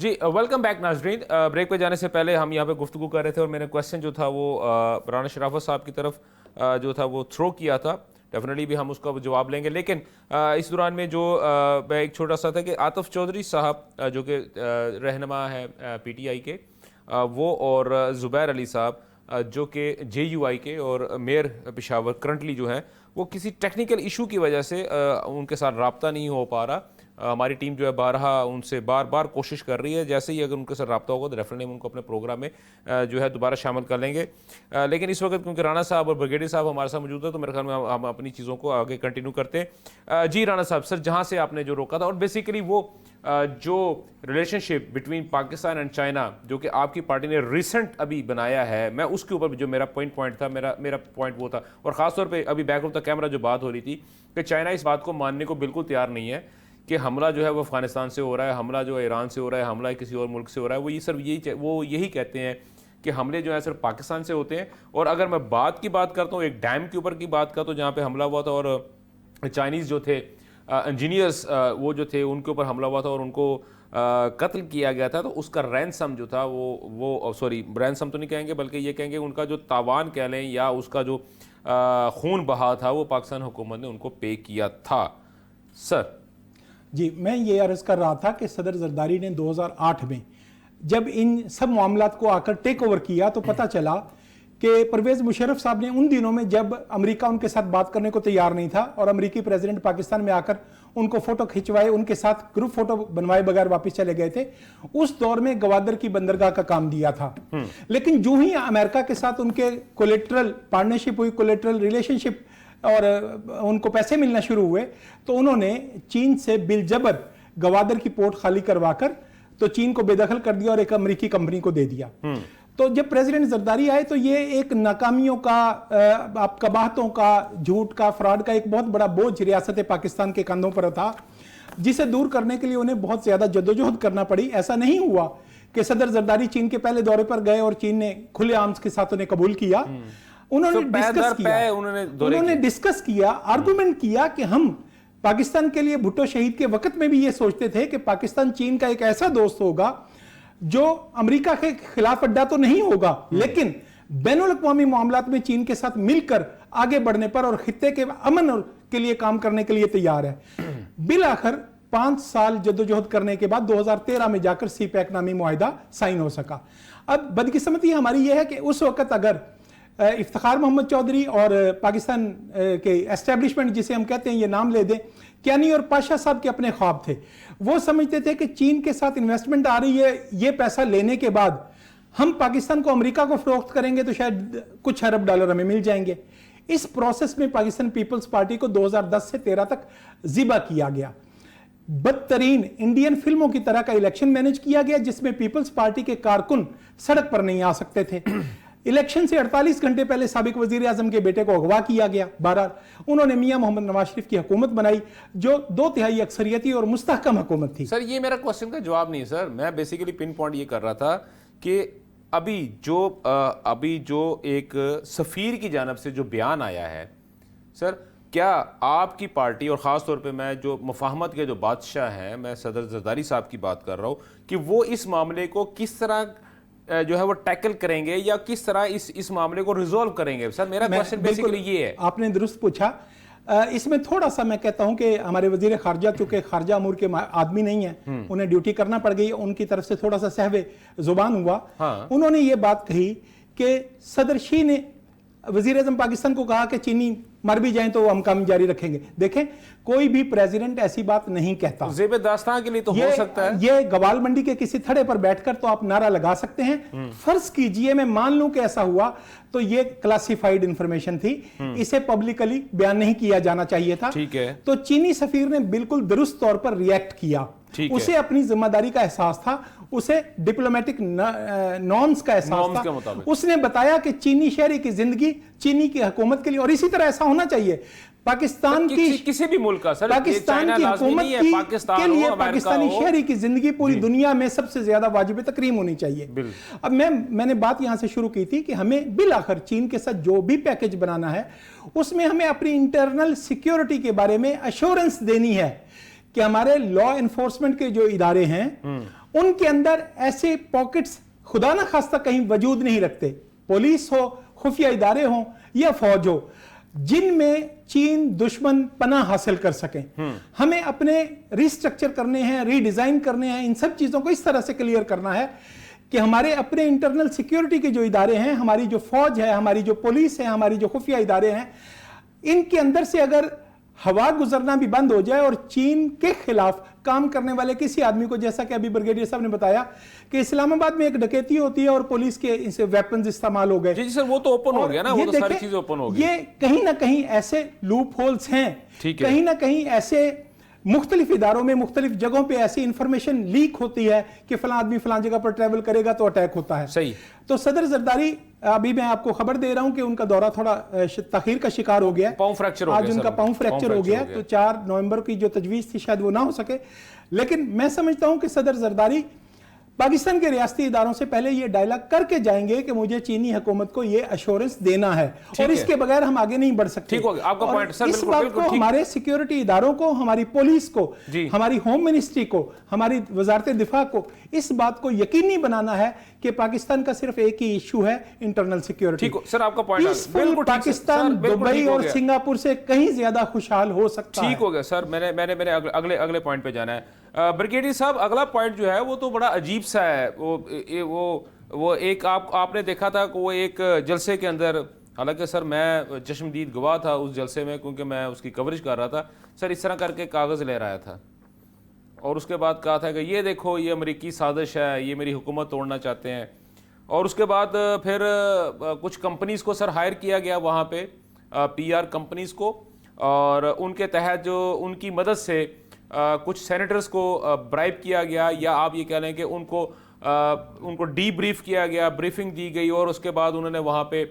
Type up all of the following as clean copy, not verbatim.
जी welcome back नाजरीन। Break पे जाने से पहले हम यहाँ पे गुफ्तगू कर रहे थे और मैंने क्वेश्चन जो था वो राना शराफत साहब की तरफ जो था वो थ्रो किया था। डेफिनेटली भी हम उसका जवाब लेंगे, लेकिन इस दौरान में जो एक छोटा सा था कि आतिफ चौधरी साहब जो कि रहनुमा है PTI के, वो और ज़ुबैर अली साहब जो कि JUI के और मेयर पेशावर करंटली जो हैं, वो किसी टेक्निकल इशू की वजह से उनके साथ रब्ता नहीं हो पा रहा। हमारी टीम जो है बारहा उनसे बार बार कोशिश कर रही है, जैसे ही अगर उनके साथ रब्ता होगा तो डेफिनेटली हम उनको अपने प्रोग्राम में जो है दोबारा शामिल कर लेंगे। लेकिन इस वक्त क्योंकि राणा साहब और ब्रिगेडियर साहब हमारे साथ मौजूद है, तो मेरे ख्याल में हम अपनी चीज़ों को आगे कंटिन्यू करते हैं। जी राणा साहब, सर जहाँ से आपने जो रोका था, और बेसिकली वो जो relationship between Pakistan and China जो कि आपकी पार्टी ने रिसेंट अभी बनाया है, मैं उसके ऊपर जो मेरा पॉइंट था, मेरा पॉइंट वो था, और ख़ासतौर पर अभी बैक ऑफ द कैमरा जो बात हो रही थी कि चाइना इस बात को मानने को बिल्कुल तैयार नहीं है कि हमला जो है वो अफगानिस्तान से हो रहा है, हमला जो है ईरान से हो रहा है, हमला किसी और मुल्क से हो रहा है। वो यही कहते हैं कि हमले जो है सिर्फ पाकिस्तान से होते हैं। और अगर मैं बात करता हूँ एक डैम के ऊपर की बात करता हूँ जहाँ पे हमला हुआ था और चाइनीज़ जो थे इंजीनियर्स वो जो थे उनके ऊपर हमला हुआ था और उनको कत्ल किया गया था, तो उसका रैनसम जो था वो सॉरी रैनसम तो नहीं कहेंगे बल्कि ये कहेंगे उनका जो तावान कह लें या उसका जो खून बहा था वो पाकिस्तान हुकूमत ने उनको पे किया था। सर जी, मैं ये अर्ज कर रहा था कि सदर जरदारी ने 2008 में जब इन सब मामलात को आकर टेक ओवर किया तो पता चला कि परवेज मुशर्रफ साहब ने उन दिनों में जब अमेरिका उनके साथ बात करने को तैयार नहीं था और अमेरिकी प्रेसिडेंट पाकिस्तान में आकर उनको फोटो खिंचवाए, उनके साथ ग्रुप फोटो बनवाए बगैर वापस चले गए थे, उस दौर में गवादर की बंदरगाह का काम दिया था। लेकिन जो ही अमेरिका के साथ उनके कोलेटरल पार्टनरशिप हुई, कोलेटरल रिलेशनशिप और उनको पैसे मिलना शुरू हुए, तो उन्होंने चीन से बिलजबर गवादर की पोर्ट खाली करवाकर तो चीन को बेदखल कर दिया और एक अमेरिकी कंपनी को दे दिया। तो जब प्रेसिडेंट जरदारी आए तो ये एक नाकामियों का, आप कबाहतों का, झूठ का, फ्रॉड का एक बहुत बड़ा बोझ रियासत पाकिस्तान के कंधों पर था, जिसे दूर करने के लिए उन्हें बहुत ज्यादा जद्दोजहद करना पड़ी। ऐसा नहीं हुआ कि सदर जरदारी चीन के पहले दौरे पर गए और चीन ने खुलेआम के साथ उन्हें कबूल किया। उन्होंने डिस्कस किया, आर्गुमेंट किया कि हम पाकिस्तान के लिए भुट्टो शहीद के वक्त में भी ये सोचते थे कि पाकिस्तान चीन का एक ऐसा दोस्त होगा जो अमेरिका के खिलाफ अड्डा तो नहीं होगा, लेकिन बैनुल अक़वामी मामलात में चीन के साथ मिलकर आगे बढ़ने पर और खित्ते के अमन के लिए काम करने के लिए तैयार है। बिल आखिर 5 साल जद्दोजहद करने के बाद 2013 में जाकर CPEC नामी मुआहिदा साइन हो सका। अब बदकिस्मती हमारी यह है कि उस वक्त अगर इफ्तिखार मोहम्मद चौधरी और पाकिस्तान के एस्टेब्लिशमेंट जिसे हम कहते हैं, ये नाम ले दें, कियानी और पाशा साहब के अपने ख्वाब थे। वो समझते थे कि चीन के साथ इन्वेस्टमेंट आ रही है, ये पैसा लेने के बाद हम पाकिस्तान को अमेरिका को फरोख्त करेंगे तो शायद कुछ अरब डॉलर हमें मिल जाएंगे। इस प्रोसेस में पाकिस्तान पीपल्स पार्टी को 2010 से 13 तक जिबा किया गया। बदतरीन इंडियन फिल्मों की तरह का इलेक्शन मैनेज किया गया जिसमें पीपल्स पार्टी के कारकुन सड़क पर नहीं आ सकते थे। इलेक्शन से 48 घंटे पहले साबिक वजीर आजम के बेटे को अगवा किया गया। बहरहाल उन्होंने मियां मोहम्मद नवाज शरीफ की हुकूमत बनाई जो 2/3 अक्सरियती और मुस्तहकम हुकूमत थी। सर ये मेरा क्वेश्चन का जवाब नहीं सर, मैं बेसिकली पिन पॉइंट ये कर रहा था कि अभी जो एक सफ़ीर की जानब से जो बयान आया है, सर क्या आपकी पार्टी और ख़ास तौर पे मैं जो मुफाहमत के जो बादशाह हैं, मैं सदर जरदारी साहब की बात कर रहा हूँ कि वो इस मामले को किस तरह जो है वो टैकल करेंगे या किस तरह इस मामले को रिजॉल्व करेंगे? सर मेरा क्वेश्चन बेसिकली ये है। आपने दुरुस्त पूछा। इसमें थोड़ा सा मैं कहता हूं कि हमारे वजीर खारजा चूंकि खारजा अमूर के आदमी नहीं है, उन्हें ड्यूटी करना पड़ गई, उनकी तरफ से थोड़ा सा सहवे जुबान हुआ। हाँ। उन्होंने ये बात कही कि सदर शी ने वजीर आजम पाकिस्तान को कहा कि चीनी मर भी जाएं तो हम काम जारी रखेंगे। देखें, कोई भी प्रेसिडेंट ऐसी बात नहीं कहता। ज़ेब दास्तान के लिए तो हो सकता है, ये गवाल मंडी के किसी थड़े पर बैठकर तो आप नारा लगा सकते हैं। फर्ज कीजिए मैं मान लूं कि ऐसा हुआ, तो ये क्लासिफाइड इंफॉर्मेशन थी, इसे पब्लिकली बयान नहीं किया जाना चाहिए था। ठीक है। तो चीनी सफीर ने बिल्कुल दुरुस्त तौर पर रिएक्ट किया। उसे अपनी जिम्मेदारी का एहसास था, उसे डिप्लोमेटिक नॉर्म्स का एहसास था। उसने बताया कि चीनी शहरी की जिंदगी चीनी की हुकूमत के लिए, और इसी तरह ऐसा होना चाहिए पाकिस्तान की किसी भी मुल्क का, सर पाकिस्तान की हुकूमत के लिए पाकिस्तानी शहरी की जिंदगी पूरी दुनिया में सबसे ज्यादा वाजिब तकरीम होनी चाहिए। अब मैंने बात यहां से शुरू की थी कि हमें बिल आखिर चीन के साथ जो भी पैकेज बनाना है उसमें हमें अपनी इंटरनल सिक्योरिटी के बारे में अश्योरेंस देनी है कि हमारे लॉ एनफोर्समेंट के जो इदारे हैं उनके अंदर ऐसे पॉकेट्स खुदा ना खास्ता कहीं वजूद नहीं रखते, पुलिस हो, खुफिया इदारे हो या फौज हो, जिनमें चीन दुश्मन पनाह हासिल कर सके। हमें अपने रिस्ट्रक्चर करने हैं, रीडिजाइन करने हैं, इन सब चीजों को इस तरह से क्लियर करना है कि हमारे अपने इंटरनल सिक्योरिटी के जो इदारे हैं, हमारी जो फौज है, हमारी जो पुलिस है, हमारी जो खुफिया इदारे हैं, इनके अंदर से अगर हवा गुजरना भी बंद हो जाए और चीन के खिलाफ काम करने वाले किसी आदमी को, जैसा कि अभी ब्रिगेडियर साहब ने बताया कि इस्लामाबाद में एक डकैती होती है और पुलिस के इनसे वेपन्स इस्तेमाल हो गए। जी सर, वो तो ओपन हो गया ना, वो तो सारी चीजें ओपन हो गई। ये कहीं ना कहीं ऐसे लूप होल्स हैं, कहीं ना कहीं ऐसे मुख्तलिफ इदारों में, मुख्तलिफ जगहों पे ऐसी इंफॉर्मेशन लीक होती है कि फलां आदमी फलां जगह पर ट्रैवल करेगा तो अटैक होता है। सही। तो सदर जरदारी, अभी मैं आपको खबर दे रहा हूं कि उनका दौरा थोड़ा तखीर का शिकार हो गया, पाँव फ्रैक्चर हो गया, आज उनका पाँव फ्रैक्चर हो गया, तो 4 नवंबर की जो तजवीज थी शायद वो ना हो सके। लेकिन मैं समझता हूं कि सदर जरदारी पाकिस्तान के रियासती इदारों से पहले ये डायलॉग करके जाएंगे कि मुझे चीनी हुकूमत को ये अश्योरेंस देना है और इसके बगैर हम आगे नहीं बढ़ सकते। ठीक हो गया आपका पॉइंट सर, इस बात को हमारे सिक्योरिटी इदारों को, हमारी पुलिस को, हमारी होम मिनिस्ट्री को, हमारी वजारत दिफा को इस बात को यकीनी बनाना है कि पाकिस्तान का सिर्फ एक ही इशू है, इंटरनल सिक्योरिटी। ठीक सर, आपका पॉइंट बिल्कुल, पाकिस्तान दुबई और सिंगापुर से कहीं ज्यादा खुशहाल हो सकता है। ठीक हो गया सर, मैंने अगले पॉइंट पे जाना है। ब्रिगेडियर साहब, अगला पॉइंट जो है वो तो बड़ा अजीब सा है। वो एक आपने देखा था कि वो एक जलसे के अंदर, हालांकि सर मैं चश्मदीद गवाह था उस जलसे में क्योंकि मैं उसकी कवरेज कर रहा था, सर इस तरह करके कागज़ ले रहा था और उसके बाद कहा था कि ये देखो ये अमेरिकी साजिश है, ये मेरी हुकूमत तोड़ना चाहते हैं। और उसके बाद फिर कुछ कंपनीज़ को सर हायर किया गया वहाँ पे, PR कंपनीज़ को, और उनके तहत जो उनकी मदद से कुछ सेनेटर्स को ब्राइब किया गया, या आप ये कह लें कि उनको डीब्रीफ किया गया, ब्रीफिंग दी गई और उसके बाद उन्होंने वहाँ पे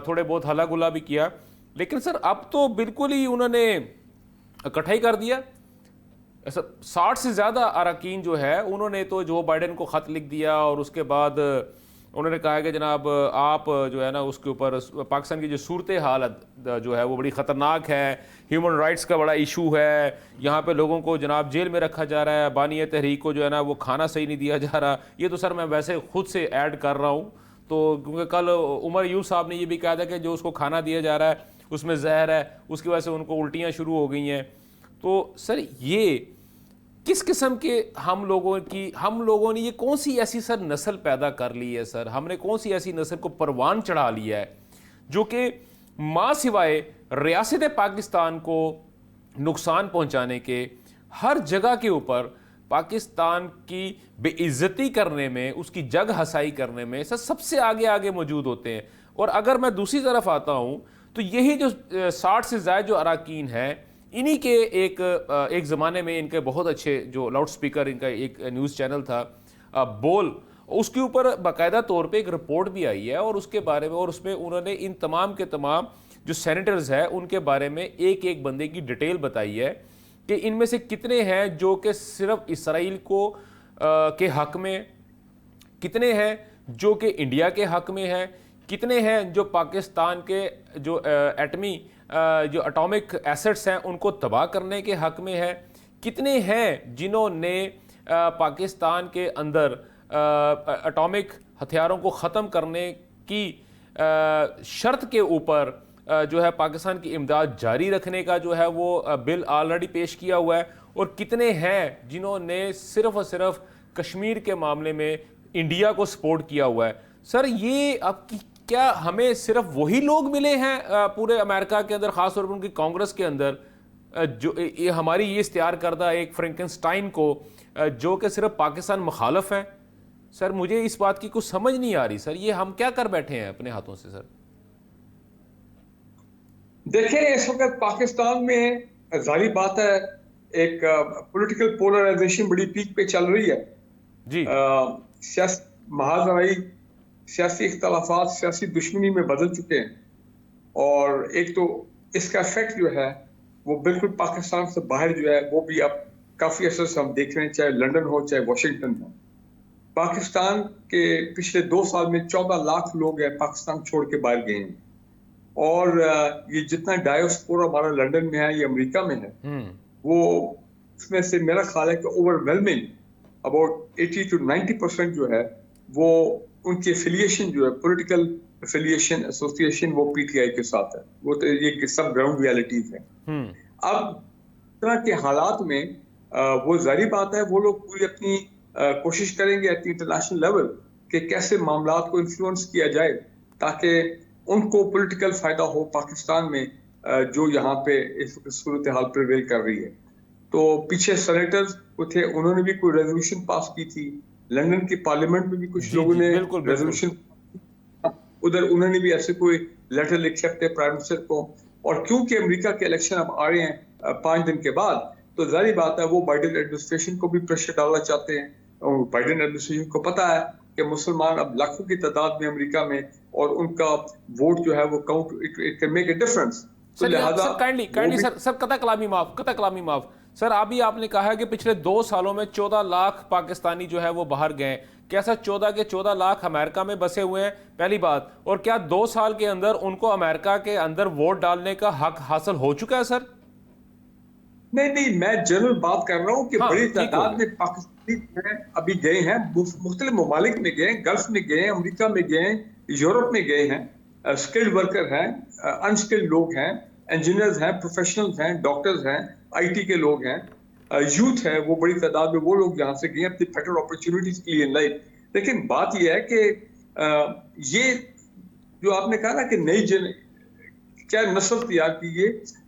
थोड़े बहुत हल्ला गुल्ला भी किया। लेकिन सर अब तो बिल्कुल ही उन्होंने इकट्ठा ही कर दिया। 60 से ज़्यादा अरकान जो है उन्होंने तो जो बाइडेन को ख़त लिख दिया और उसके बाद उन्होंने कहा कि जनाब आप जो है ना उसके ऊपर पाकिस्तान की जो सूरत हाल जो है वो बड़ी ख़तरनाक है, ह्यूमन राइट्स का बड़ा इशू है, यहाँ पे लोगों को जनाब जेल में रखा जा रहा है, बानी तहरीक को जो है ना वो खाना सही नहीं दिया जा रहा। ये तो सर मैं वैसे खुद से ऐड कर रहा हूँ, तो क्योंकि कल उमर यूब साहब ने ये भी कहा था कि जो उसको खाना दिया जा रहा है उसमें जहर है, उसकी वजह से उनको उल्टियाँ शुरू हो गई हैं। तो सर ये किस किस्म के हम लोगों ने ये कौन सी ऐसी सर नस्ल पैदा कर ली है सर, हमने कौन सी ऐसी नस्ल को परवान चढ़ा लिया है जो कि माँ सिवाय रियासत पाकिस्तान को नुकसान पहुंचाने के, हर जगह के ऊपर पाकिस्तान की बेइज्जती करने में, उसकी जग हसाई करने में सर सबसे आगे आगे मौजूद होते हैं। और अगर मैं दूसरी तरफ आता हूँ तो यही जो 60 से ज़्यादा जो अरकान हैं, इन्हीं के एक ज़माने में इनके बहुत अच्छे जो लाउड स्पीकर, इनका एक न्यूज़ चैनल था बोल, उसके ऊपर बाकायदा तौर पे एक रिपोर्ट भी आई है और उसके बारे में, और उसमें उन्होंने इन तमाम के तमाम जो सेनेटर्स हैं उनके बारे में एक एक बंदे की डिटेल बताई है कि इनमें से कितने हैं जो कि सिर्फ इसराइल को के हक में, कितने हैं जो कि इंडिया के हक में हैं, कितने हैं जो पाकिस्तान के जो एटमी जो एटॉमिक एसेट्स हैं उनको तबाह करने के हक में है, कितने हैं जिन्होंने पाकिस्तान के अंदर एटॉमिक हथियारों को ख़त्म करने की शर्त के ऊपर जो है पाकिस्तान की इमदाद जारी रखने का जो है वो बिल ऑलरेडी पेश किया हुआ है, और कितने हैं जिन्होंने सिर्फ और सिर्फ कश्मीर के मामले में इंडिया को सपोर्ट किया हुआ है। सर ये अब क्या हमें सिर्फ वही लोग मिले हैं पूरे अमेरिका के अंदर, ख़ास तौर पर उनकी कांग्रेस के अंदर, जो ये हमारी ये इख्तियार करदा एक फ्रैंकेनस्टाइन को जो कि सिर्फ पाकिस्तान मुखालफ है? सर मुझे इस बात की कुछ समझ नहीं आ रही सर, ये हम क्या कर बैठे हैं अपने हाथों से सर? देखें, इस वक्त पाकिस्तान में जाहिर बात है एक पॉलिटिकल पोलराइजेशन बड़ी पीक पे चल रही है जी। सियासी इख्तलाफात सियासी दुश्मनी में बदल चुके हैं, और एक तो इसका इफेक्ट जो है वो बिल्कुल पाकिस्तान से बाहर जो है वो भी अब काफी असर से हम देख रहे हैं, चाहे लंदन हो चाहे वाशिंगटन हो। पाकिस्तान के पिछले 2 साल में 14 लाख लोग हैं पाकिस्तान छोड़ के बाहर गए हैं, और ये जितना डायोस्पोरा हमारा लंदन में है या अमेरिका में है, वो उसमें से मेरा ख्याल है कि ओवरवेलमिंग अबाउट 80 to 90% जो है वो उनकी एफिलिएशन जो है पॉलिटिकल एफिलिएशन एसोसिएशन वो पीटीआई के साथ है। वो तो ये सब ग्राउंड रियलिटीज है। अब तरह के हालात में वो जारी बात है वो लोग पूरी अपनी कोशिश करेंगे एट इंटरनेशनल लेवल कि कैसे मामलात को इन्फ्लुएंस किया जाए ताकि उनको पॉलिटिकल फायदा हो पाकिस्तान में जो यहाँ पे इस सूरत हाल प्रिवेल कर रही है। तो पीछे सेनेटर्स थे, उन्होंने भी कोई रेजोल्यूशन पास की थी, लंदन की पार्लियामेंट में भी कुछ लोगों ने रेजोल्यूशन, उधर उन्होंने भी ऐसे कोई लेटर लिखे अपने प्राइम मिनिस्टर को। और क्योंकि अमेरिका के इलेक्शन अब आ रहे हैं 5 दिन के बाद, तो जारी बात है वो बाइडेन एडमिनिस्ट्रेशन को भी प्रेशर डालना चाहते हैं। और बाइडेन एडमिनिस्ट्रेशन को पता है कि मुसलमान अब लाखों की तादाद में अमेरिका में, और उनका वोट जो है वो count, it can make a difference. Sir kindly sir कता कलामी माफ सर, अभी आपने कहा है कि पिछले 2 सालों में 14 लाख पाकिस्तानी जो है वो बाहर गए। क्या सर 14 के 14 लाख अमेरिका में बसे हुए हैं? पहली बात। और क्या 2 साल के अंदर उनको अमेरिका के अंदर वोट डालने का हक हासिल हो चुका है सर? नहीं, मैं जनरल बात कर रहा हूँ कि बड़ी तादाद में पाकिस्तानी अभी गए हैं, मुख्तलिफ ममालिक में गए, गल्फ में गए, अमेरिका में गए, यूरोप में गए हैं। स्किल्ड वर्कर हैं, अनस्किल्ड लोग हैं, इंजीनियर्स हैं, प्रोफेशनल्स हैं, डॉक्टर्स हैं, आईटी के लोग हैं, यूथ है, वो बड़ी तादाद में वो लोग यहाँ से गए अपनी बेटर अपॉर्चुनिटीज के लिए इन लाइफ। लेकिन बात यह है कि ये जो आपने कहा ना कि नई क्या नस्ल तैयार की,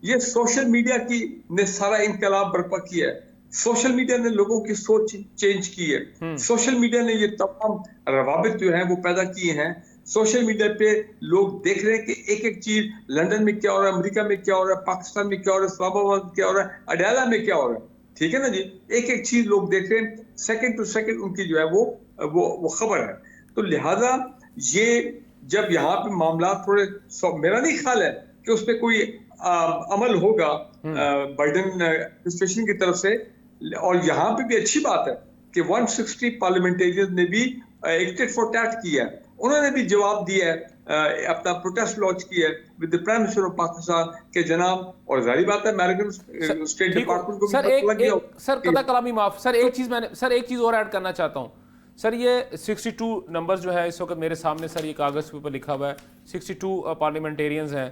ये सोशल मीडिया की ने सारा इनकलाब बर्पा किया है। सोशल मीडिया ने लोगों की सोच चेंज की है। सोशल मीडिया ने ये तमाम रवाबित जो है वो पैदा किए हैं। सोशल मीडिया पे लोग देख रहे हैं कि एक एक चीज लंदन में क्या हो रहा है, अमेरिका में क्या हो रहा है, पाकिस्तान में क्या हो रहा है, इस्लामाबाद में क्या हो रहा है, अडयाला में क्या हो रहा है। ठीक है ना जी, एक एक चीज लोग देख रहे हैं, सेकंड टू सेकंड उनकी जो है वो खबर है। तो लिहाजा ये जब यहाँ पे मामला थोड़े, मेरा नहीं ख्याल है कि उस पर कोई अमल होगा बाइडेन एडमिनिस्ट्रेशन की तरफ से। और यहाँ पे भी अच्छी बात है कि 160 पार्लियामेंटेरियंस ने भी एक टिट फॉर टैट किया है, उन्होंने भी जवाब दिया है, अपना प्रोटेस्ट लॉन्च किया है with the prime minister of Pakistan के जनाब। और जारी बात है अमेरिकन स्टेट डिपार्टमेंट को भी पता लग गया। सर कदा कलामी माफ सर, एक चीज और ऐड करना चाहता हूँ सर। ये 62 नंबर जो है इस वक्त मेरे सामने सर, ये कागज पे लिखा हुआ है 62 पार्लियामेंटेरियंस हैं।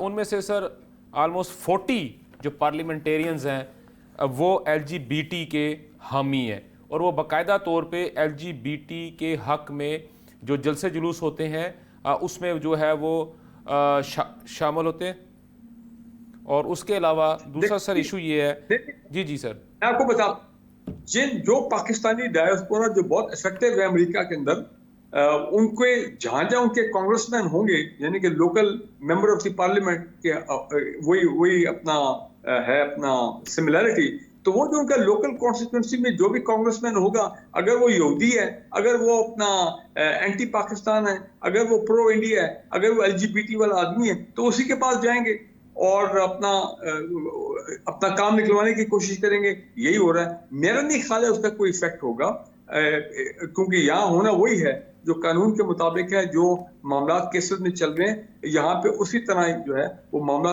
उनमें से सर ऑलमोस्ट 40 जो पार्लियामेंटेरियंस हैं वो LGBT के हामी हैं, और वो बाकायदा तौर पे LGBT के हक में जो जलसे जुलूस होते हैं उसमें जो है वो शामिल होते हैं। और उसके अलावा दूसरा सर इशू ये है, जी सर मैं आपको बता, जो पाकिस्तानी डायस्पोरा जो बहुत इफेक्टिव है अमेरिका के अंदर, उनके जहां उनके कांग्रेसमैन होंगे, यानी कि local member of the parliament के, वही अपना है अपना सिमिलैरिटी, तो वो जो उनका लोकल कॉन्स्टिट्यूंसी में जो भी कांग्रेसमैन होगा, अगर वो यहूदी है, अगर वो अपना एंटी पाकिस्तान है, अगर वो प्रो इंडिया है, अगर वो LGBT वाला आदमी है, तो उसी के पास जाएंगे और अपना काम निकलवाने की कोशिश करेंगे। यही हो रहा है। मेरा नहीं ख्याल है उसका कोई इफेक्ट होगा, क्योंकि यहाँ होना वही है जो कानून के मुताबिक है, जो मामला केसेस में चल रहे हैं यहाँ पे उसी तरह जो है वो मामला,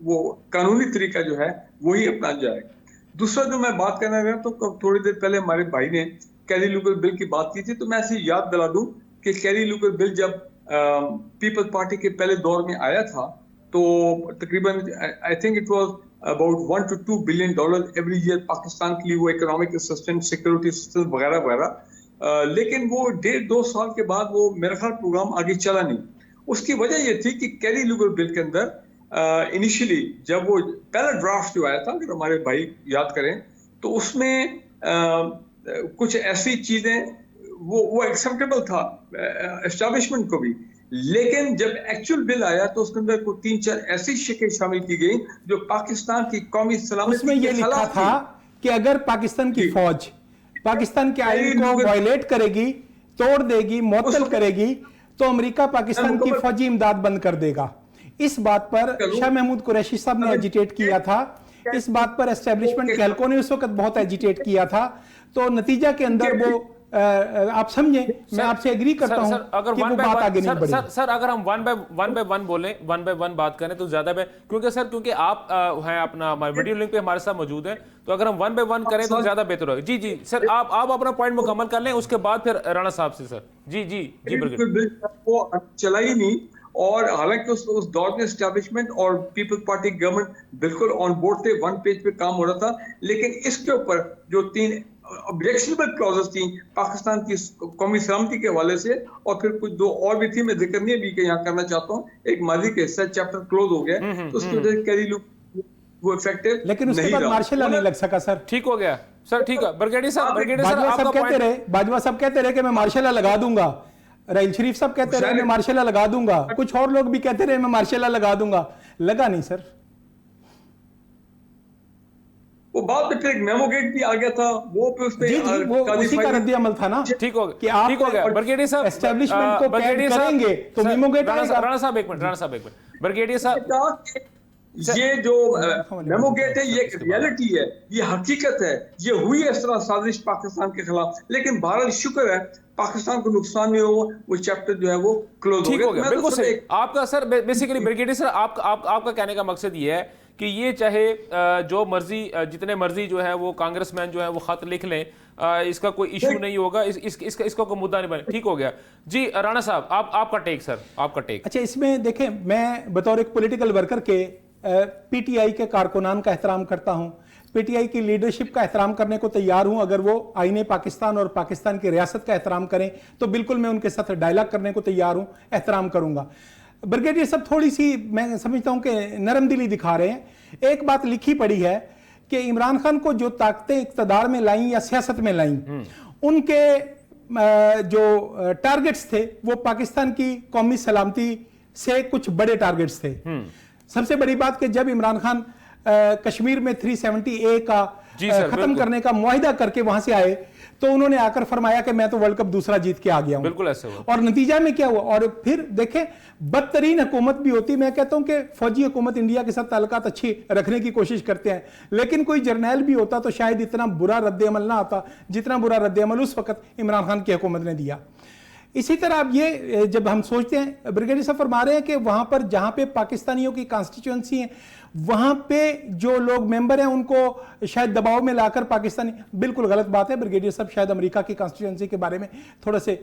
वो कानूनी तरीका जो है वही अपना जाएगा। दूसरा जो मैं बात करना रहा, तो थोड़ी देर पहले हमारे भाई ने कैरी लूगर बिल की बात की थी, तो मैं ऐसे याद दिला दूं कि कैरी लूगर बिल जब पीपल्स पार्टी के पहले दौर में आया था, तो तकरीबन I think it was about $1 to $2 billion every year Pakistan के लिए वो इकोनॉमिक असिस्टेंस, सिक्योरिटी असिस्टेंस वगैरह वगैरह। लेकिन वो 1.5-2 साल के बाद वो मेरा ख्याल प्रोग्राम आगे चला नहीं। उसकी वजह ये थी कि कैरी लूगर बिल के अंदर इनिशियली जब वो पहला ड्राफ्ट जो आया था, अगर हमारे भाई याद करें, तो उसमें कुछ ऐसी चीजें वो एक्सेप्टेबल था एस्टैब्लिशमेंट को भी, लेकिन जब एक्चुअल बिल आया तो उसके अंदर को 3-4 ऐसी शिकें शामिल की गई जो पाकिस्तान की कौमी सलामती उसमें ये लिखा था कि अगर पाकिस्तान की फौज पाकिस्तान के आईन को वायलेट करेगी, तोड़ देगी, मुअत्तल करेगी, तो अमेरिका पाकिस्तान की फौजी इमदाद बंद कर देगा। इस बात पर शाह महमूद कुरैशी साहब ने एजिटेट किया था, इस बात पर एस्टेब्लिशमेंट के हलकों ने उस वक्त बहुत एजिटेट किया था। तो नतीजा के अंदर वो आप समझें, मैं आपसे एग्री करता हूं अगर कि वो बात आगे नहीं बढ़ी। सर अगर हम वन बाय वन बोलें, वन बाय वन बात करें तो ज्यादा क्योंकि आप हैं अपना वीडियो लिंक पे हमारे साथ मौजूद है, तो अगर हम वन बाय वन करें तो ज्यादा बेहतर होगा। जी जी सर, आप अपना पॉइंट मुकम्मल कर लें, उसके बाद फिर राणा साहब से सर। जी जी जी बिल्कुल वो चला ही नहीं। और हालांकि उस दौर में एस्टैब्लिशमेंट और पीपल्स पार्टी गवर्नमेंट बिल्कुल ऑन बोर्ड थे, वन पेज पे काम हो रहा था, लेकिन इसके ऊपर जो 3 ऑब्जेक्शनेबल क्लॉजेस थी पाकिस्तान की कौमी सलामती के हवाले से, और फिर कुछ 2 और भी थी, मैं जिक्र नहीं भी यहाँ करना चाहता हूँ। एक माजी के हिस्सा चैप्टर क्लोज हो गया, तो उसकी वजह से कैरी लुक वो इफेक्टिव, लेकिन उसके बाद मार्शल नहीं लग सका सर। ठीक हो गया सर, ठीक है। ब्रिगेडियर सर बाजवा साहब कहते रहे कि मैं मार्शल लगा दूंगा, राइल शरीफ साहब कहते रहे मैं मार्शल लगा दूंगा, कुछ और लोग भी कहते रहे मैं मार्शल लगा दूंगा, लगा नहीं सर। वो बाद में फिर एक मेमो गेट भी आ गया था, वो पे उसपे वो उसी का रद्द अमल था ना। ठीक हो गया कि आप ठीक हो गया। ब्रिगेडियर साहब एस्टैब्लिशमेंट को कैद करेंगे तो मेमो गेट आएगा। राणा साहब एक मिनट, ब्रिगेडियर साहब, ये जो मेमो गेट है ये एक रियलिटी है, ये हकीकत है, ये हुई इस तरह साजिश पाकिस्तान के खिलाफ, लेकिन बहरहाल शुक्र है पाकिस्तान को नुकसान नहीं हुआ, वो चैप्टर जो है वो क्लोज हो गया। बिल्कुल सही। आपका सर बेसिकली ब्रिगेडियर सर आपका कहने का मकसद ये है कि ये चाहे जो मर्जी जितने मर्जी जो है वो कांग्रेसमैन जो है वो खत लिख लें, इसका कोई इशू नहीं होगा, इसका कोई मुद्दा नहीं बने। ठीक हो गया जी। राणा साहब आपका टेक सर, आपका टेक। अच्छा, इसमें देखें, मैं बतौर एक पॉलिटिकल वर्कर के पीटीआई के कारकुनान का एहतराम करता हूं, पीटीआई की लीडरशिप का एहतराम करने को तैयार हूं। अगर वो आईने पाकिस्तान और पाकिस्तान की रियासत का एहतराम करें तो बिल्कुल मैं उनके साथ डायलॉग करने को तैयार हूं, एहतराम करूंगा। ब्रिगेडियर साहब थोड़ी सी मैं समझता हूं कि नरम दिली दिखा रहे हैं। एक बात लिखी पड़ी है कि इमरान खान को जो ताकतें इक़्तिदार में लाईं या सियासत में लाईं, उनके जो टारगेट्स थे वो पाकिस्तान की कौमी सलामती से कुछ बड़े टारगेट्स थे। सबसे बड़ी बात कि जब इमरान खान कश्मीर में 370A का खत्म करने का मुआहिदा करके वहां से आए तो उन्होंने आकर फरमाया कि मैं तो वर्ल्ड कप दूसरा जीत के आ गया हूं। बिल्कुल ऐसे हुआ। और नतीजा में क्या हुआ? और फिर देखें, बदतरीन हुकूमत भी होती, मैं कहता हूं कि फौजी हुकूमत इंडिया के साथ ताल्लुकात अच्छी रखने की कोशिश करते हैं, लेकिन कोई जर्नैल भी होता तो शायद इतना बुरा रद्द-ए-अमल ना आता जितना बुरा रद्द-ए-अमल उस वक्त इमरान खान की हुकूमत ने दिया। इसी तरह अब ये जब हम सोचते हैं, ब्रिगेडियर साहब फरमा रहे हैं कि वहां पर जहां पे पाकिस्तानियों की कॉन्स्टिट्यूएंसी है वहां पे जो लोग मेंबर हैं उनको शायद दबाव में लाकर पाकिस्तानी, बिल्कुल गलत बात है ब्रिगेडियर साहब। शायद अमेरिका की कॉन्स्टिट्यूएंसी के बारे में थोड़े से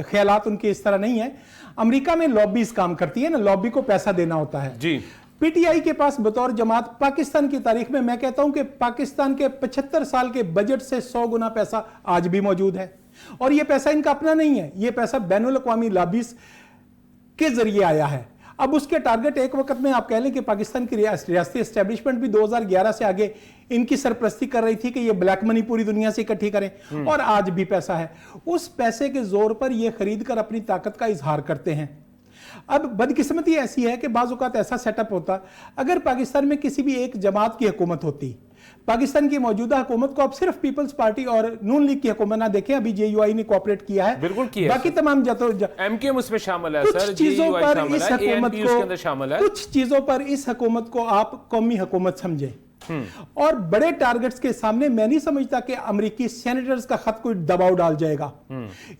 ख्यालात उनके इस तरह नहीं है। अमेरिका में लॉबीज काम करती है ना, लॉबी को पैसा देना होता है जी। पीटीआई के पास बतौर जमात पाकिस्तान की तारीख में मैं कहता हूं कि पाकिस्तान के 75 साल के बजट से 100 गुना पैसा आज भी मौजूद है, और यह पैसा इनका अपना नहीं है, यह पैसा बैनुल अक़वामी लॉबीज के जरिए आया है। अब उसके टारगेट एक वक्त में आप कह लें कि पाकिस्तान की रियासती एस्टेब्लिशमेंट भी 2011 से आगे इनकी सरपरस्ती कर रही थी कि ये ब्लैक मनी पूरी दुनिया से इकट्ठी करें, और आज भी पैसा है। उस पैसे के जोर पर ये खरीद कर अपनी ताकत का इजहार करते हैं। अब बदकिस्मती ऐसी है कि बाज़ औक़ात ऐसा सेटअप होता, अगर पाकिस्तान में किसी भी एक जमात की हुकूमत होती, पाकिस्तान की मौजूदा हुकूमत को आप सिर्फ पीपल्स पार्टी और नून लीग की हुकूमत ना देखें, अभी जेयूआई ने कोऑपरेट किया है, बिल्कुल किया, बाकी तमाम एमकेएम उसमें शामिल है, कुछ चीजों पर इस हुकूमत को शामिल है, कुछ चीजों पर इस हुकूमत को आप कौमी हुकूमत समझें। और बड़े टारगेट्स के सामने मैं नहीं समझता कि अमेरिकी सेनेटर्स का खत कोई दबाव डाल जाएगा।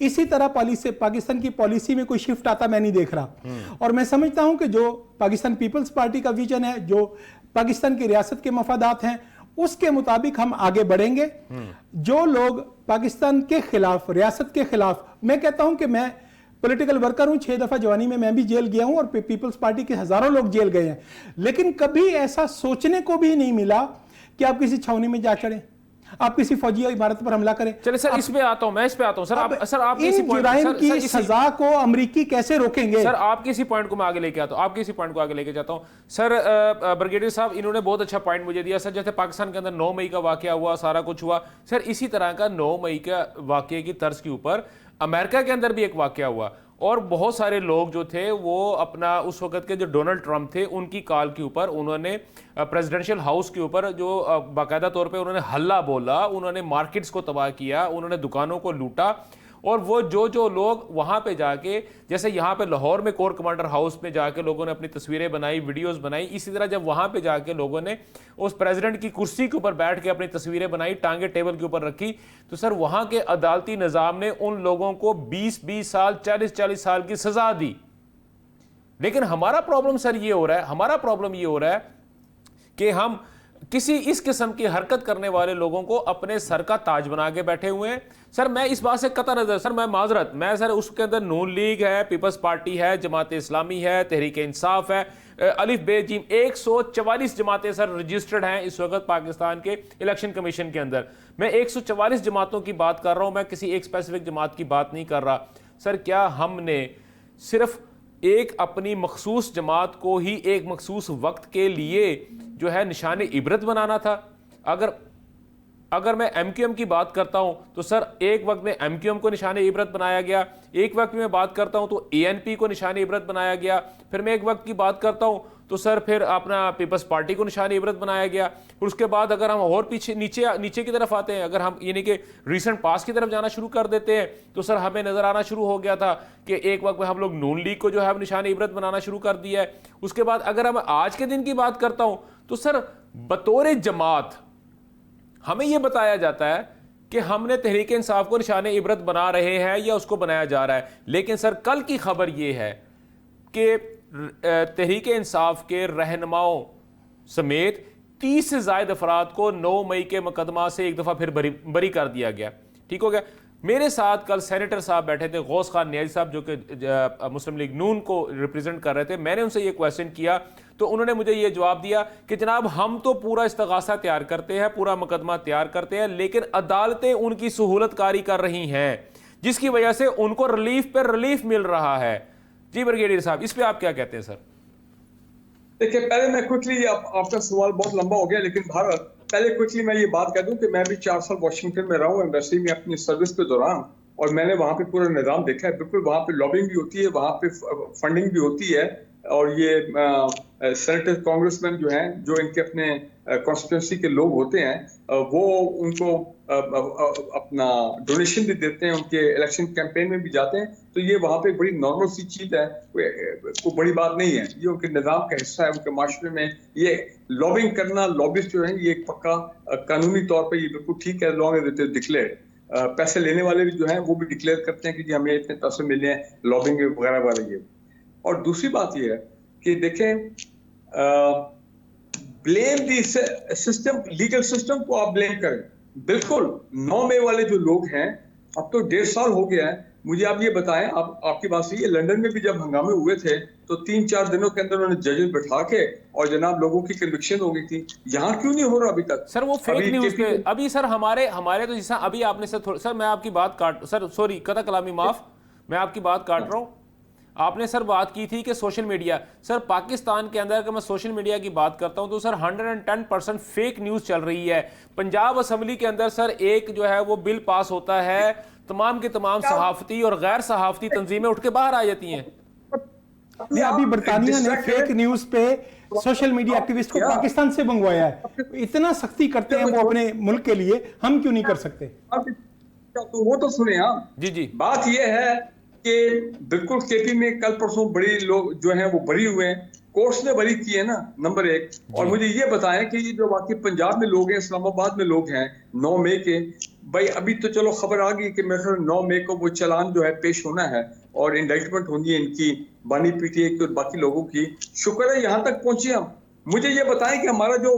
इसी तरह पॉलिसी, पाकिस्तान की पॉलिसी में कोई शिफ्ट आता मैं नहीं देख रहा, और मैं समझता हूं कि जो पाकिस्तान पीपल्स पार्टी का विजन है, जो पाकिस्तान की रियासत के मफादात हैं, उसके मुताबिक हम आगे बढ़ेंगे। जो लोग पाकिस्तान के खिलाफ, रियासत के खिलाफ, मैं कहता हूं कि मैं पॉलिटिकल वर्कर हूं, 6 दफा जवानी में मैं भी जेल गया हूं और पीपल्स पार्टी के हजारों लोग जेल गए हैं, लेकिन कभी ऐसा सोचने को भी नहीं मिला कि आप किसी छावनी में जा चढ़े, आप किसी फौजी इमारत पर हमला करें। चलिए सर, इस पे आता हूं, मैं इस पे आता हूं सर। आप इन जुराइम की सजा को अमेरिकी कैसे रोकेंगे? सर आपके इसी पॉइंट को मैं आगे लेके आता हूं, आपके इसी पॉइंट को आगे लेके जाता हूं सर। ब्रिगेडियर साहब, इन्होंने बहुत अच्छा पॉइंट मुझे दिया सर। जैसे पाकिस्तान के अंदर 9 मई का वाकया हुआ, सारा कुछ हुआ सर, इसी तरह का 9 मई का वाकये की तर्ज के ऊपर अमेरिका के अंदर भी एक वाकया हुआ, और बहुत सारे लोग जो थे वो अपना उस वक्त के जो डोनाल्ड ट्रंप थे उनकी कॉल के ऊपर उन्होंने प्रेसिडेंशियल हाउस के ऊपर जो बाकायदा तौर पे उन्होंने हल्ला बोला, उन्होंने मार्केट्स को तबाह किया, उन्होंने दुकानों को लूटा, और वो जो लोग वहां पे जाके, जैसे यहाँ पे लाहौर में कोर कमांडर हाउस में जाके लोगों ने अपनी तस्वीरें बनाई, वीडियोस बनाई, इसी तरह जब वहां पे जाके लोगों ने उस प्रेसिडेंट की कुर्सी के ऊपर बैठ के अपनी तस्वीरें बनाई, टांगे टेबल के ऊपर रखी, तो सर वहां के अदालती निजाम ने उन लोगों को 20-20 साल, 40-40 साल की सजा दी। लेकिन हमारा प्रॉब्लम सर ये हो रहा है, हमारा प्रॉब्लम ये हो रहा है कि हम किसी इस किस्म की हरकत करने वाले लोगों को अपने सर का ताज बना के बैठे हुए हैं। सर मैं इस बात से कतई नजर, सर मैं माजरत, मैं सर उसके अंदर नून लीग है, पीपल्स पार्टी है, जमात इस्लामी है, तहरीक इंसाफ है, अलिफ बे जीम, 144 जमातें सर रजिस्टर्ड हैं इस वक्त पाकिस्तान के इलेक्शन कमीशन के अंदर। मैं 144 जमातों की बात कर रहा हूं, मैं किसी एक स्पेसिफिक जमात की बात नहीं कर रहा। सर क्या हमने सिर्फ एक अपनी मखसूस जमात को ही एक मखसूस वक्त के लिए जो है निशान इबरत बनाना था? अगर मैं MQM की बात करता हूं तो सर एक वक्त में MQM को निशान इबरत बनाया गया, एक वक्त में बात करता हूं तो ANP को निशान इबरत बनाया गया, फिर मैं एक वक्त की बात करता हूं तो सर फिर अपना पीपल्स पार्टी को निशान इबरत बनाया गया। फिर उसके बाद अगर हम और पीछे नीचे की तरफ आते हैं, अगर हम यानी कि रिसेंट पास की तरफ जाना शुरू कर देते हैं, तो सर हमें नजर आना शुरू हो गया था कि एक वक्त में हम लोग नून लीग को जो है निशान इबरत बनाना शुरू कर दिया है। उसके बाद अगर हम आज के दिन की बात करता हूं तो सर बतौर जमात हमें यह बताया जाता है कि हमने तहरीक इंसाफ को निशान इबरत बना रहे हैं या उसको बनाया जा रहा है। लेकिन सर कल की खबर यह है कि तहरीक इंसाफ के रहनुमाओं समेत 30 से ज्यादा अफराद को 9 मई के मुकदमा से एक दफा फिर बरी कर दिया गया। ठीक हो गया। मेरे साथ कल सेनेटर साहब बैठे थे, गौस खान न्याजी साहब, जो कि मुस्लिम लीग नून को रिप्रेजेंट कर रहे थे। मैंने उनसे ये क्वेश्चन किया तो उन्होंने मुझे ये जवाब दिया कि जनाब हम तो पूरा इस्तगासा तैयार करते हैं, पूरा मुकदमा तैयार करते हैं, लेकिन अदालतें उनकी सहूलतकारी कर रही हैं, जिसकी वजह से उनको रिलीफ पर रिलीफ मिल रहा है। जी ब्रिगेडियर साहब, इस पे आप क्या कहते हैं सर? देखिए, पहले मैं क्विकली, आपका सवाल बहुत लंबा हो गया, लेकिन भारत पहले क्विकली मैं ये बात कह दूं कि मैं भी 4 साल वॉशिंगटन में रहा हूं एम्बेसी में अपनी सर्विस के दौरान, और मैंने वहां पे पूरा निजाम देखा है। बिल्कुल वहां पे लॉबिंग भी होती है, वहां पे फंडिंग भी होती है, और ये सेनेटर कांग्रेसमैन जो हैं, जो इनके अपने कॉन्स्टिट्यूंसी के लोग होते हैं, वो उनको अपना डोनेशन भी देते हैं, उनके इलेक्शन कैंपेन में भी जाते हैं। तो ये वहां पे एक बड़ी नॉर्मल सी चीज है, कोई बड़ी बात नहीं है, ये उनके निजाम का हिस्सा है। उनके माशरे में ये लॉबिंग करना, लॉबिस्ट जो है, ये एक पक्का कानूनी तौर पर ये बिल्कुल ठीक है, लॉन्ग एज डिक्लेयर। पैसे लेने वाले भी जो हैं वो भी डिक्लेयर करते हैं कि जी हमें इतने पैसे मिले हैं, लॉबिंग वगैरह वाले ये। और दूसरी बात ये है कि देखें, blame the system, legal system को आप ब्लेम करें, बिल्कुल 9 मई वाले जो लोग हैं, अब तो 1.5 साल हो गया है। मुझे आप ये बताएं, आपकी बात सही है, लंदन में भी जब हंगामे हुए थे तो 3-4 दिनों के अंदर उन्होंने जजेस बैठा के और जनाब लोगों की कन्विक्शन हो गई थी। यहाँ क्यों नहीं हो रहा अभी तक? सर वो फेक न्यूज पे अभी सर हमारे तो जैसा अभी आपने सर मैं आपकी बात काट, सर सॉरी कता कलामी माफ, मैं आपकी बात काट रहा हूँ। आपने सर बात की थी कि सोशल मीडिया, सर पाकिस्तान के अंदर अगर मैं सोशल मीडिया की बात करता हूं तो सर 110% फेक न्यूज चल रही है। पंजाब असेंबली के अंदर सर एक जो है वो बिल पास होता है, तमाम के तमाम सहाफती और गैर सहाफती तंजीमें उठ के बाहर आ जाती हैं। अभी बरतानिया ने फेक न्यूज पे सोशल मीडिया एक्टिविस्ट को पाकिस्तान से मंगवाया है। इतना सख्ती करते हैं वो अपने मुल्क के लिए, हम क्यों नहीं कर सकते? तो वो तो सुने आप। जी जी, बात ये है कि बिल्कुल KP में कल परसों बड़ी लोग जो हैं वो बरी हुए हैं, कोर्ट्स ने बरी की है ना, नंबर 1। और मुझे ये बताएं कि ये जो बाकी पंजाब में लोग हैं, इस्लामाबाद में लोग हैं 9 मई के, भाई अभी तो चलो खबर आ गई कि मेरे 9 मई को वो चालान जो है पेश होना है और इंडाइटमेंट होनी है इनकी, बानी PTI की और बाकी लोगों की। शुक्र है यहाँ तक पहुंचे हम। मुझे ये बताएं कि हमारा जो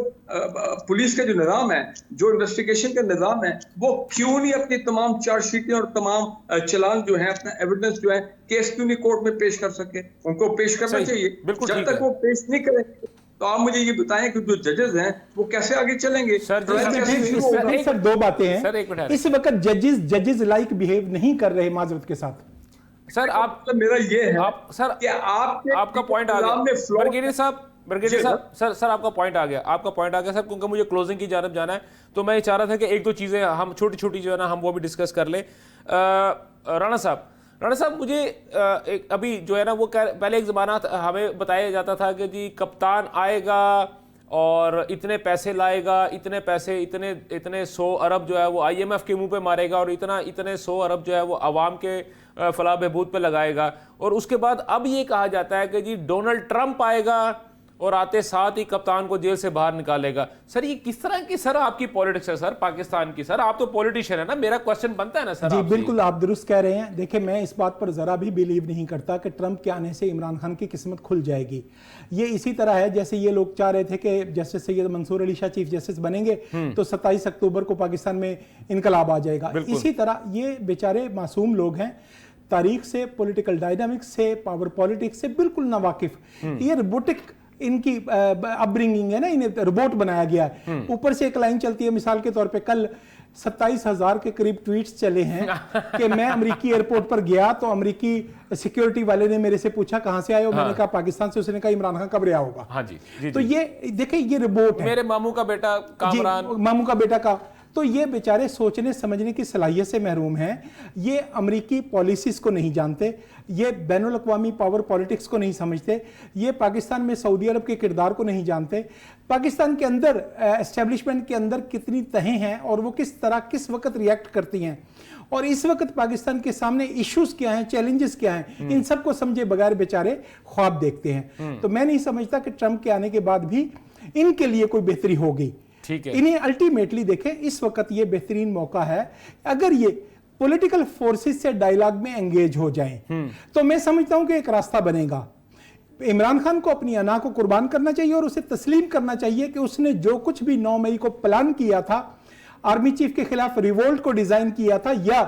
पुलिस का जो निज़ाम है, जो इन्वेस्टिगेशन का निज़ाम है, वो क्यों नहीं अपनी तमाम चार्जशीटें और तमाम चलान जो है, अपना एविडेंस जो है, केस क्यों नहीं कोर्ट में पेश कर सके? उनको पेश करना चाहिए। जब तक वो पेश नहीं करेंगे तो आप मुझे ये बताएं कि जो जजेस हैं वो कैसे आगे चलेंगे? सर 2 बातें हैं सर, एक मिनट। इस वक्त जजेस लाइक बिहेव नहीं कर रहे माजरत के साथ। सर आप, मेरा ये है आप सर कि आपका पॉइंट आ गया ब्रिगेडियर साहब, सर आपका पॉइंट आ गया सर, क्योंकि मुझे क्लोजिंग की जानब जाना है। तो मैं चाह रहा था कि 1-2 चीजें हम छोटी छोटी जो है ना हम वो भी डिस्कस कर ले। राणा साहब मुझे अभी जो है ना वो पहले एक ज़माना हमें बताया जाता था कि जी कप्तान आएगा, और इतने पैसे लाएगा, इतने पैसे, इतने 100 अरब जो है वो IMF के मुंह पे मारेगा और इतने 100 अरब जो है वो अवाम के फलाह बहबूद पे लगाएगा। और उसके बाद अब ये कहा जाता है कि जी डोनाल्ड ट्रंप आएगा और आते साथ ही कप्तान को जेल से बाहर निकालेगा। सर ये किस तरह की सर आपकी पॉलिटिक्स है सर पाकिस्तान की? सर आप तो पॉलिटिशियन है ना, मेरा क्वेश्चन बनता है ना सर। जी बिल्कुल, आप दुरुस्त कह रहे हैं। देखिए, मैं इस बात पर जरा भी बिलीव नहीं करता कि ट्रंप के आने से इमरान खान की किस्मत खुल जाएगी। ये इसी तरह है जैसे ये लोग चाह रहे थे कि justice Syed Mansoor Ali Shah chief justice बनेंगे तो 27 अक्टूबर को पाकिस्तान में इनकलाब आ जाएगा। इसी तरह ये बेचारे मासूम लोग हैं, तारीख से, पॉलिटिकल डायनामिक्स से, पावर पॉलिटिक्स से बिल्कुल नावाकिफ। ये रोबोटिक इनकी अपब्रिंगिंग है ना, इन्हें रोबोट बनाया गया है। ऊपर से एक लाइन चलती है, मिसाल के तौर पे कल 27,000 के करीब ट्वीट्स चले हैं कि मैं अमेरिकी एयरपोर्ट पर गया तो अमेरिकी सिक्योरिटी वाले ने मेरे से पूछा कहां से आए हो। मैंने कहा पाकिस्तान से। उसने कहा इमरान खान कब रिहा होगा। हाँ जी, जी, तो जी। ये देखिए, ये रोबोट है। मेरे मामू का बेटा कामरान, मामू का बेटा का। तो ये बेचारे सोचने समझने की सलाहियत से महरूम हैं। ये अमेरिकी पॉलिसीज को नहीं जानते, ये बैनुल अक़वामी पावर पॉलिटिक्स को नहीं समझते, ये पाकिस्तान में सऊदी अरब के किरदार को नहीं जानते। पाकिस्तान के अंदर एस्टेब्लिशमेंट के अंदर कितनी तहें हैं और वो किस तरह किस वक्त रिएक्ट करती हैं और इस वक्त पाकिस्तान के सामने इश्यूज क्या हैं, चैलेंजेस क्या हैं, इन सब को समझे बगैर बेचारे ख्वाब देखते हैं। तो मैं नहीं समझता कि ट्रंप के आने के बाद भी इनके लिए कोई बेहतरी होगी। ठीक है। इन्हें अल्टीमेटली देखें, इस वक्त ये बेहतरीन मौका है अगर ये पॉलिटिकल फोर्सेस से डायलॉग में एंगेज हो जाएं तो मैं समझता हूं कि एक रास्ता बनेगा। इमरान खान को अपनी अना को कुर्बान करना चाहिए और उसे तस्लीम करना चाहिए कि उसने जो कुछ भी 9 मई को प्लान किया था, आर्मी चीफ के खिलाफ रिवोल्ट को डिजाइन किया था या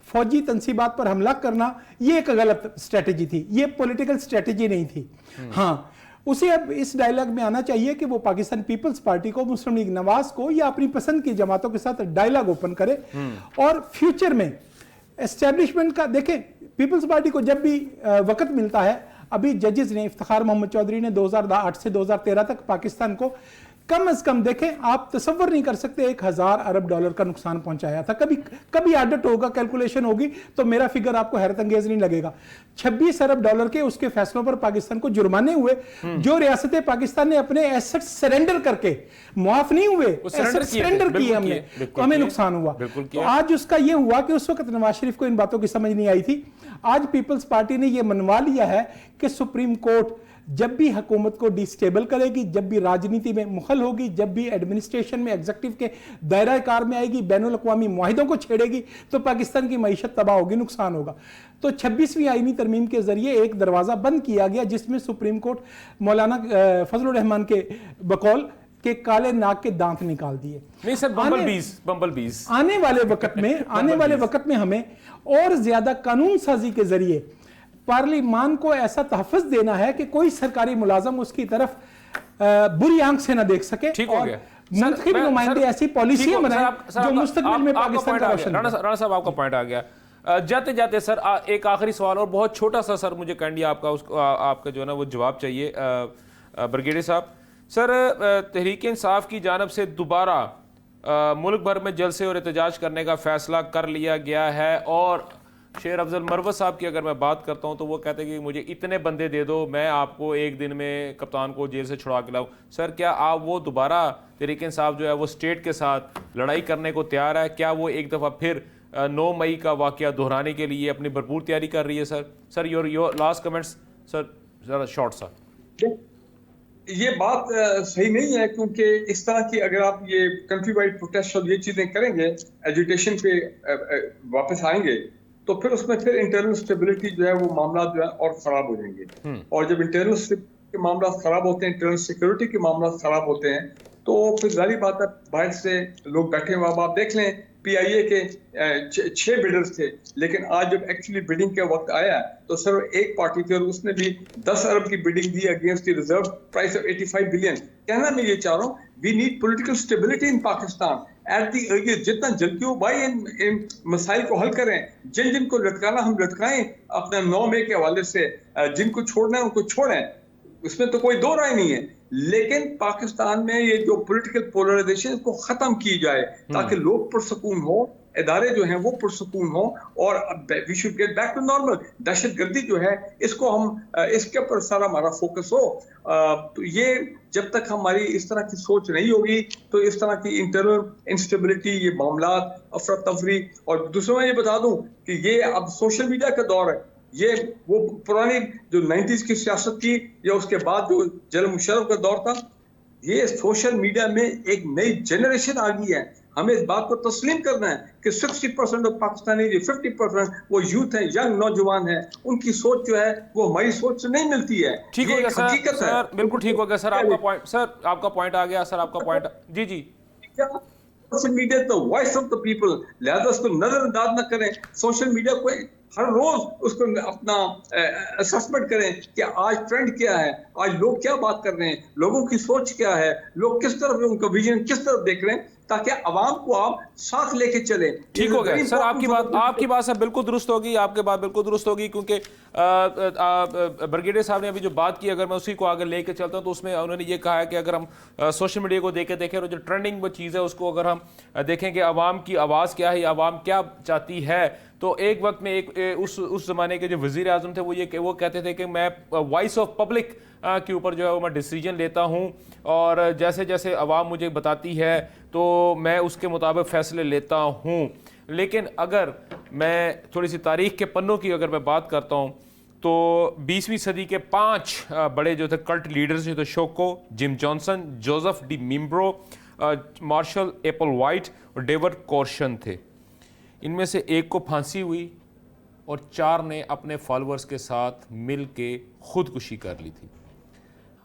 फौजी तंसीबात पर हमला करना, ये एक गलत स्ट्रेटेजी थी, ये पॉलिटिकल स्ट्रेटेजी नहीं थी। हाँ, उसे अब इस डायलॉग में आना चाहिए कि वो पाकिस्तान पीपल्स पार्टी को, मुस्लिम लीग नवाज को या अपनी पसंद की जमातों के साथ डायलॉग ओपन करे और फ्यूचर में एस्टेब्लिशमेंट का देखें। पीपल्स पार्टी को जब भी वक्त मिलता है, अभी जजेस ने, इफ्तिखार मोहम्मद चौधरी ने 2008 से 2013 तक पाकिस्तान को कम से कम, देखें आप तसव्वुर नहीं कर सकते, 1000 अरब डॉलर का नुकसान पहुंचाया था। कभी ऑडिट होगा, कैलकुलेशन होगी तो मेरा फिगर आपको हैरत अंगेज नहीं लगेगा। 26 अरब डॉलर के उसके फैसलों पर पाकिस्तान को जुर्माने हुए। जो रियासतें पाकिस्तान ने अपने एसेट सरेंडर करके, मुआफ नहीं हुए, एसेट सरेंडर किए हमने, तो हमें नुकसान हुआ। तो आज उसका यह हुआ कि उस वक्त नवाज शरीफ को इन बातों की समझ नहीं आई थी। आज पीपल्स पार्टी ने यह मनवा लिया है कि सुप्रीम कोर्ट जब भी हुकूमत को डिस्टेबल करेगी, जब भी राजनीति में मुखल होगी, जब भी एडमिनिस्ट्रेशन में, एग्जीक्यूटिव के दायरा कार में आएगी, बैनुल अक़वामी मुआहिदों को छेड़ेगी, तो पाकिस्तान की मईशत तबाह होगी, नुकसान होगा। तो 26वीं आईनी तरमीम के जरिए एक दरवाजा बंद किया गया जिसमें सुप्रीम कोर्ट मौलाना फजलुर रहमान के बकौल के काले नाक के दांत निकाल दिए। नहीं सर, बम्बल बीज आने वाले वक्त में हमें और ज्यादा कानून साजी के जरिए पार्लिमान को ऐसा तहफ़्फ़ुज़ देना है कि कोई सरकारी मुलाजम उसकी तरफ बुरी आंख से ना देख सके। ठीक हो गया। मुंतखब नुमाइंदे ऐसी पॉलिसियां बनाएं जो मुस्तकबिल में पाकिस्तान का रोशन। राणा साहब, आपका पॉइंट आ गया। जाते जाते सर एक आखिरी सवाल और बहुत छोटा सा सर, मुझे काइंडली आपका जो है ना वो जवाब चाहिए। ब्रिगेडियर साहब, सर तहरीक इंसाफ की जानब से दोबारा मुल्क भर में जलसे और एहतजाज करने का फैसला कर लिया गया है और शेर अफजल मरवत साहब की अगर मैं बात करता हूं तो वो कहते हैं कि मुझे इतने बंदे दे दो, मैं आपको एक दिन में कप्तान को जेल से छुड़ा के लाऊं। सर क्या आप वो दोबारा तहरीक इंसाफ जो है वो स्टेट के साथ लड़ाई करने को तैयार है? क्या वो एक दफ़ा फिर 9 मई का वाक़या दोहराने के लिए अपनी भरपूर तैयारी कर रही है? Sir your last comments sir, ज़रा शॉर्ट सा। ये बात सही नहीं है, क्योंकि इस तरह की अगर आप ये कंट्री वाइड प्रोटेस्ट और ये चीजें करेंगे, एजुटेशन पे वापस आएंगे, तो फिर उसमें फिर इंटरनल स्टेबिलिटी जो है वो मामला जो है और खराब हो जाएंगे। और जब इंटरनल के मामला खराब होते हैं, इंटरनल सिक्योरिटी के मामला खराब होते हैं, तो फिर जाहिर बात है बाहर से लोग बैठे हुए। अब आप देख लें, PIA के 6 बिडर्स थे, लेकिन आज जब एक्चुअली बिडिंग का वक्त आया तो सिर्फ एक पार्टी थी और उसने भी 10 अरब की बिडिंग दी against the reserve price of 85 billion. कहना मैं ये चाह रहा हूँ, we need political stability in Pakistan at the earliest. जितना जल्दी हो भाई इन मसाइल को हल करें। जिनको लटकाना हम लटकाएं अपने 9 मई के हवाले से, जिनको छोड़ना है उनको छोड़ें, उसमें तो कोई दो राय नहीं है। लेकिन पाकिस्तान में ये जो पॉलिटिकल पोलराइजेशन इसको खत्म की जाए ताकि लोग पुरसकून हो, इदारे जो हैं वो पुरसकून हों और we should get back to normal. दहशतगर्दी जो है इसको हम इसके ऊपर सारा हमारा फोकस हो। तो ये जब तक हमारी इस तरह की सोच नहीं होगी तो इस तरह की इंटरनल इंस्टेबिलिटी, ये मामलात, अफरा तफरी, और दूसरा मैं ये बता दूं कि ये अब सोशल मीडिया का दौर है। ये वो पुरानी जो 90s की सियासत की या उसके बाद जो जनरल मुशर्रफ का दौर था, ये सोशल मीडिया में एक नई जनरेशन आ गई है। हमें इस बात को तस्लीम करना है कि 60% ऑफ पाकिस्तानी, जो 50% वो यूथ है, यंग नौजवान है, उनकी सोच जो है वो हमारी सोच से नहीं मिलती है। ठीक हो ये गया एक सर, हकीकत है। सर बिल्कुल ठीक हो गया सर, आपका पॉइंट आ गया सर, आपका पॉइंट। जी जी सोशल मीडिया तो वॉइस ऑफ द पीपल, लिहाजा उसको नजरअंदाज न करें। सोशल मीडिया को हर रोज उसको अपना असेसमेंट करें कि आज ट्रेंड क्या है, आज लोग क्या बात कर रहे हैं, लोगों की सोच क्या है, लोग किस तरफ, उनका विजन किस तरफ देख रहे हैं, ताकि आवाम को आप साथ लेके चले। ठीक हो गया सर, आपकी बात सर बिल्कुल दुरुस्त होगी, आपकी बात बिल्कुल दुरुस्त होगी, क्योंकि ब्रिगेडियर साहब ने अभी जो बात की, अगर मैं उसी को आगे लेके चलता हूं तो उसमें उन्होंने ये कहा है कि अगर हम सोशल मीडिया को देखें और जो ट्रेंडिंग वो चीज़ है उसको अगर हम देखें कि आवाम की आवाज़ क्या है, आवाम क्या चाहती है, तो एक वक्त में उस ज़माने के जो वज़ीर आज़म थे वो कहते थे कि मैं वॉइस ऑफ पब्लिक के ऊपर जो है वो मैं डिसीजन लेता हूं, और जैसे जैसे आवाम मुझे बताती है तो मैं उसके मुताबिक फ़ैसले लेता हूं। लेकिन अगर मैं थोड़ी सी तारीख़ के पन्नों की अगर मैं बात करता हूं तो 20वीं सदी के 5 बड़े जो थे कल्ट लीडर्स जो थे, Shoko, Jim Johnson, Joseph Di Mambro, Marshall Applewhite और डेविड कॉर्शन थे। इनमें से एक को फांसी हुई और 4 ने अपने फॉलोअर्स के साथ मिल के खुदकुशी कर ली थी।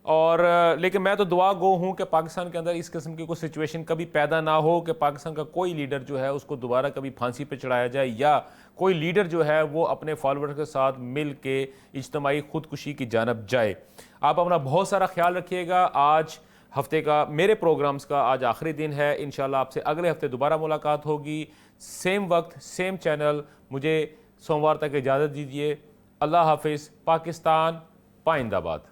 और लेकिन मैं तो दुआ गो हूँ कि पाकिस्तान के अंदर इस किस्म की कोई सिचुएशन कभी पैदा ना हो कि पाकिस्तान का कोई लीडर जो है उसको दोबारा कभी फांसी पे चढ़ाया जाए, या कोई लीडर जो है वो अपने फॉलोअर्स के साथ मिल के इज्तिमाई खुदकुशी की जानब जाए। आप अपना बहुत सारा ख्याल रखिएगा। आज हफ्ते का मेरे प्रोग्राम्स का आज आखिरी दिन है। इंशाल्लाह आपसे अगले हफ्ते दोबारा मुलाकात होगी, सेम वक्त सेम चैनल। मुझे सोमवार तक इजाज़त दीजिए। अल्लाह हाफिज़। पाकिस्तान पाइंदाबाद।